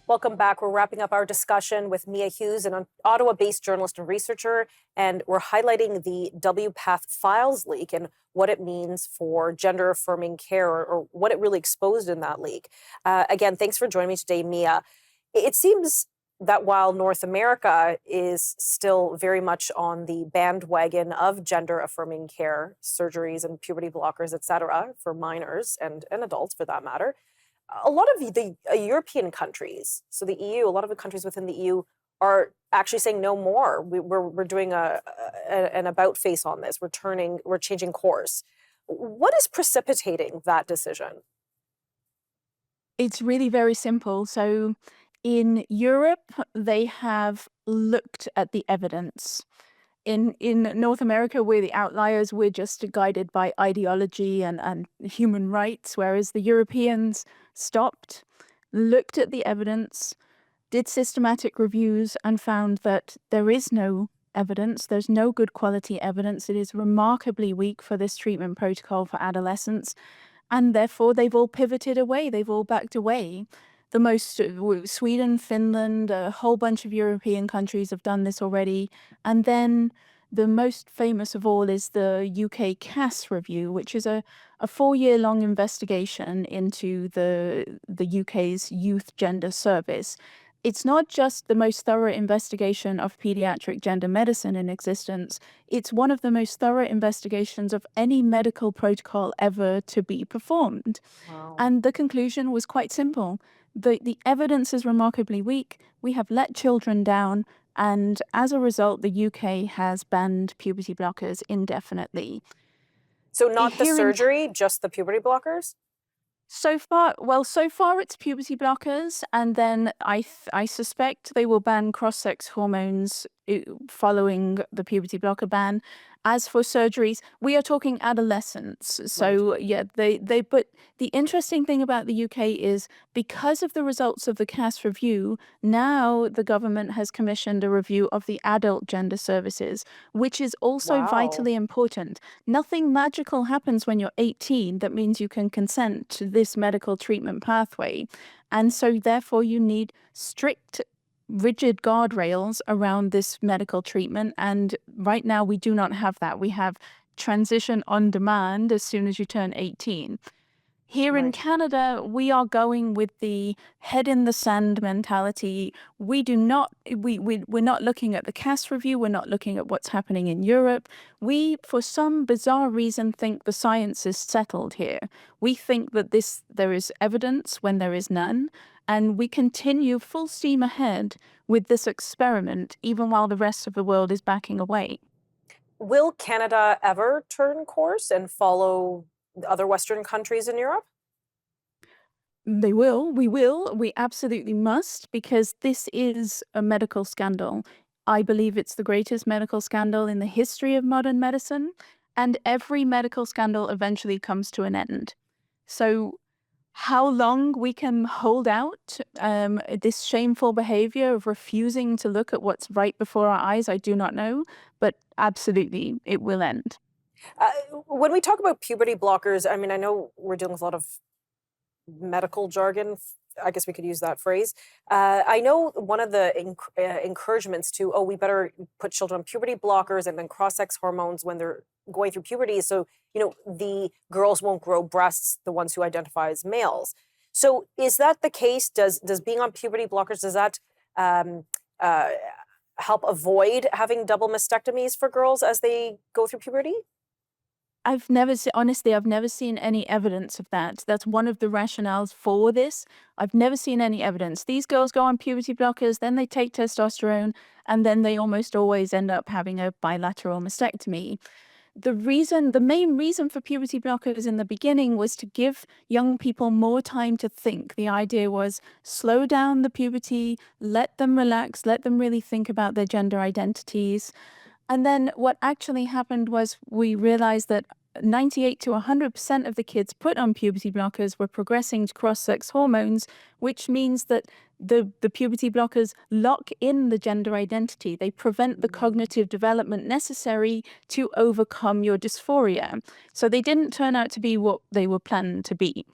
Welcome back. We're wrapping up our discussion with Mia Hughes, an Ottawa-based journalist and researcher, and we're highlighting the WPATH files leak and what it means for gender-affirming care, or what it really exposed in that leak. Again, thanks for joining me today, Mia. It seems that while North America is still very much on the bandwagon of gender-affirming care, surgeries and puberty blockers, et cetera, for minors and adults for that matter, a lot of the European countries, so the EU, a lot of the countries within the EU are actually saying no more. We're doing an about face on this. We're changing course. What is precipitating that decision? It's really very simple. So in Europe, they have looked at the evidence. In North America, we're the outliers. We're just guided by ideology and human rights, whereas the Europeans stopped, looked at the evidence, did systematic reviews, and found that there is no evidence. There's no good quality evidence. It is remarkably weak for this treatment protocol for adolescents. And therefore, they've all pivoted away. They've all backed away. Sweden, Finland, a whole bunch of European countries have done this already. And then the most famous of all is the UK CAS review, which is a 4-year-long investigation into the UK's Youth Gender Service. It's not just the most thorough investigation of pediatric gender medicine in existence. It's one of the most thorough investigations of any medical protocol ever to be performed. Wow. And the conclusion was quite simple. The evidence is remarkably weak. We have let children down. And as a result, the UK has banned puberty blockers indefinitely. So not the Here in surgery, just the puberty blockers? So far it's puberty blockers, and then I suspect they will ban cross-sex hormones following the puberty blocker ban. As for surgeries, we are talking adolescents. Right. So yeah, they but the interesting thing about the UK is because of the results of the CAS review, now the government has commissioned a review of the adult gender services, which is also Wow. vitally important. Nothing magical happens when you're 18 that means you can consent to this medical treatment pathway. And so therefore you need strict, rigid guardrails around this medical treatment. And right now we do not have that. We have transition on demand as soon as you turn 18. Here in Right. Canada, we are going with the head in the sand mentality. We're not looking at the CAS review. We're not looking at what's happening in Europe. We, for some bizarre reason, think the science is settled here. We think that there is evidence when there is none, and we continue full steam ahead with this experiment, even while the rest of the world is backing away. Will Canada ever turn course and follow the other Western countries in Europe? They will. We will. We absolutely must, because this is a medical scandal. I believe it's the greatest medical scandal in the history of modern medicine, and every medical scandal eventually comes to an end. So, how long we can hold out this shameful behavior of refusing to look at what's right before our eyes, I do not know, but absolutely it will end. Uh, when we talk about puberty blockers, I mean, I know we're dealing with a lot of medical jargon. I guess we could use that phrase. I know one of the encouragements to, oh, we better put children on puberty blockers and then cross-sex hormones when they're going through puberty, so the girls won't grow breasts, the ones who identify as males. So is that the case? Does being on puberty blockers, does that um, uh, help avoid having double mastectomies for girls as they go through puberty? Honestly, I've never seen any evidence of that. That's one of the rationales for this. I've never seen any evidence. These girls go on puberty blockers, then they take testosterone, and then they almost always end up having a bilateral mastectomy. The main reason for puberty blockers in the beginning was to give young people more time to think. The idea was slow down the puberty, let them relax, let them really think about their gender identities. And then what actually happened was we realized that 98 to 100% of the kids put on puberty blockers were progressing to cross-sex hormones, which means that the puberty blockers lock in the gender identity. They prevent the cognitive development necessary to overcome your dysphoria. So they didn't turn out to be what they were planned to be.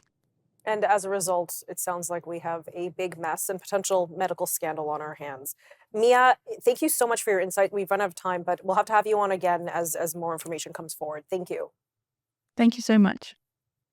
And as a result, it sounds like we have a big mess and potential medical scandal on our hands. Mia, thank you so much for your insight. We've run out of time, but we'll have to have you on again as more information comes forward. Thank you. Thank you so much.